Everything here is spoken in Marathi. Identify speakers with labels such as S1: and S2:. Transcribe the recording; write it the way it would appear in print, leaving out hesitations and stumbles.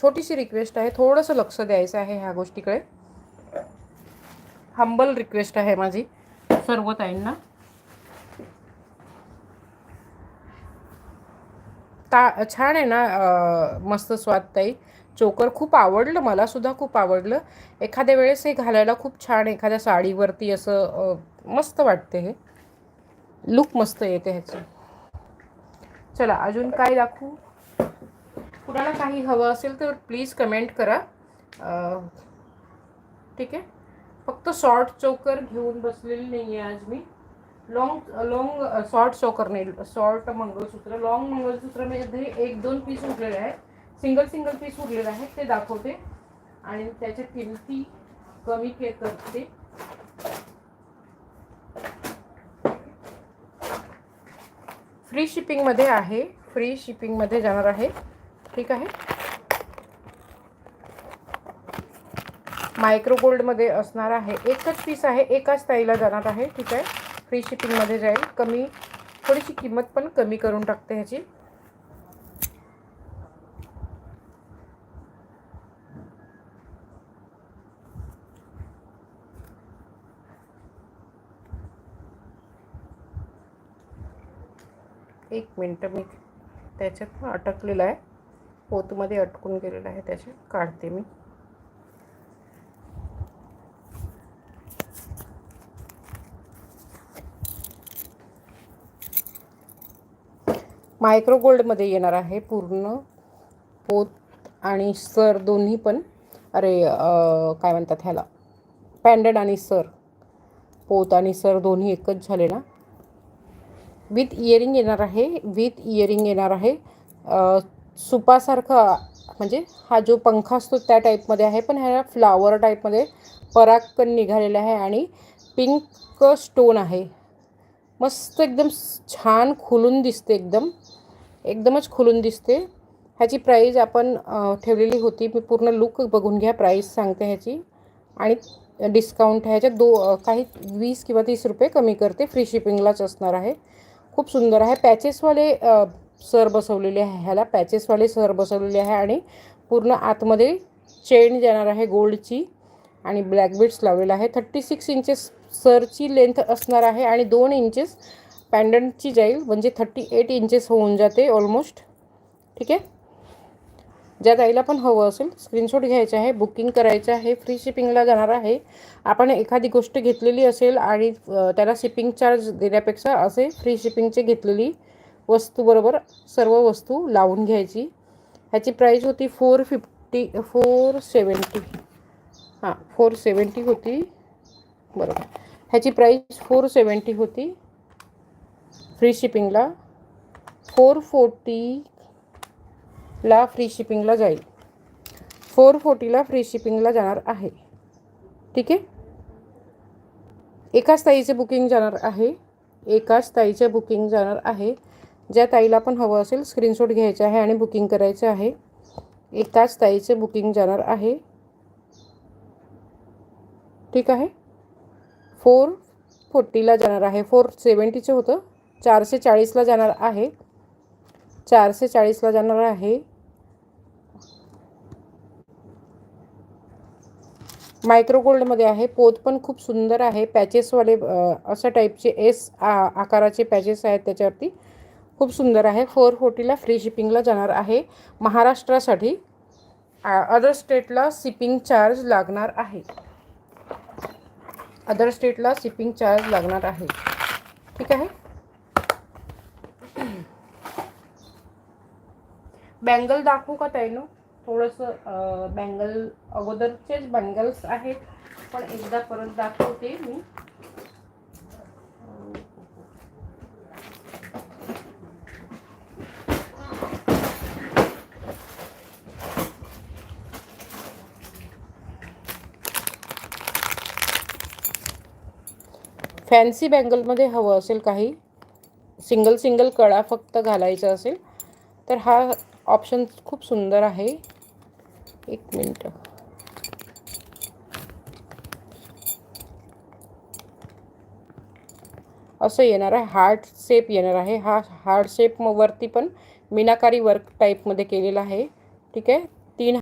S1: छोटीशी रिक्वेस्ट आहे, थोडंसं लक्ष द्यायचं आहे ह्या गोष्टीकडे. हंबल रिक्वेस्ट आहे माझी सर्व ताईंना. छान आहे ना, मस्त स्वाद ताई. चोकर खूप आवडलं, मला सुद्धा खूप आवडलं. एखाद्या वेळेस हे घालायला खूप छान, एखाद्या साडीवरती असं मस्त वाटते. हे लुक मस्त येते ह्याची. चला अजून काय दाखवू. कुणाला काही हवं असेल तर प्लीज कमेंट करा. ठीक आहे. फक्त शॉर्ट चोकर घेऊन बसलेली नाही आहे आज मी. लॉंग शॉर्ट चोकर नाही, शॉर्ट मंगळसूत्र. लॉंग मंगळसूत्र मध्ये 1-2 पीस उरलेले आहेत, सिंगल पीस उरलेले आहेत, ते दाखवते आणि त्याच्या किमती कमी करते. फ्री शिपिंगमध्ये आहे, फ्री शिपिंगमध्ये जाणार आहे. ठीक आहे. मायक्रो गोल्डमध्ये असणार आहे. एकच पीस आहे, एकाच ताईला जाणार आहे. ठीक आहे. फ्री शिपिंगमध्ये जाईल. कमी थोडीशी किंमत पण कमी करून टाकते ह्याची. एक मिनटं, मी त्याच्यात अटकलेलं आहे, पोतमध्ये अटकून गेलेलं आहे, त्याचे काढते मी. मायक्रो गोल्डमध्ये येणार आहे पूर्ण पोत आणि सर दोन्ही पण. अरे काय म्हणतात ह्याला, पॅन्डड आणि सर. पोत आणि सर दोन्ही एकच झाले ना. विथ इयरिंग येणार आहे, विथ इयरिंग येणार आहे. सुपासारखा, म्हणजे हा जो पंखा असतो त्या टाईपमध्ये आहे, पण ह्या फ्लावर टाईपमध्ये पराग निघालेला आहे आणि पिंक स्टोन आहे. मस्त एकदम छान खुलून दिसते, एकदमच खुलून दिसते. ह्याची प्राईज आपण ठेवलेली होती, मी पूर्ण लुक बघून घ्या. प्राईस सांगते ह्याची आणि डिस्काउंट ह्याच्यात काही 20 किंवा 30 रुपये कमी करते. फ्री शिपिंगलाच असणार आहे. खूप सुंदर आहे. पॅचेसवाले सर बसवलेले आहे, ह्याला पॅचेसवाले सर बसवलेले आहे आणि पूर्ण आतमध्ये चेन जाणार आहे गोल्डची आणि ब्लॅक बीड्स लावलेला आहे. 36 इंचेस सरची लेंथ असणार आहे आणि 2 इंचेस पॅन्डंटची जाईल, म्हणजे 38 इंचेस होऊन जाते ऑलमोस्ट. ठीक आहे. ज्या ताईला पण हवं असेल स्क्रीनशॉट घ्यायचा आहे, बुकिंग करायचं आहे. फ्री शिपिंगला जाणार आहे. आपण एखादी गोष्ट घेतलेली असेल आणि त्याला शिपिंग चार्ज देण्यापेक्षा असे फ्री शिपिंगचे घेतलेली वस्तूबरोबर सर्व वस्तू लावून घ्यायची. ह्याची प्राईस होती 470 हां 470 होती, बरोबर. ह्याची प्राईस 470 होती. फ्री शिपिंगला 440ला फ्री शिपिंगला जाईल. 440ला फ्री शिपिंगला जाणार आहे. ठीक आहे. एकाच ताईचे बुकिंग जाणार आहे, एकाच ताईचे बुकिंग जाणार आहे. ज्या ताईला पण हवं असेल स्क्रीनशॉट घ्यायचा आहे आणि बुकिंग करायचं आहे. एकाच ताईचे बुकिंग जाणार आहे. ठीक आहे. 440ला जाणार आहे. 470चं होतं, 440ला जाणार आहे. 440ला जाणार आहे. मायक्रो गोल्डमध्ये आहे. पोत पण खूप सुंदर आहे. पॅचेसवाले अशा टाईपचे आकाराचे पॅचेस आहेत त्याच्यावरती. खूप सुंदर आहे. 440ला फ्री शिपिंगला जाणार आहे महाराष्ट्रासाठी. अदर स्टेटला शिपिंग चार्ज लागणार आहे. अदर स्टेटला शिपिंग चार्ज लागणार आहे. ठीक आहे. बँगल दाखवू का ताईनो? थोडंसं बँगल, अगोदरचेच बँगल्स आहेत पण एकदा परत दाखवते मी. फॅन्सी बँगलमध्ये हवं असेल काही, सिंगल कडा फक्त घालायचं असेल तर हा ऑप्शन खूप सुंदर आहे. एक मिनटं. असं येणार आहे, हार्ट शेप येणार आहे. हा हार्ट शेपवरती पण मीनाकारी वर्क टाईपमध्ये केलेला आहे. ठीक आहे.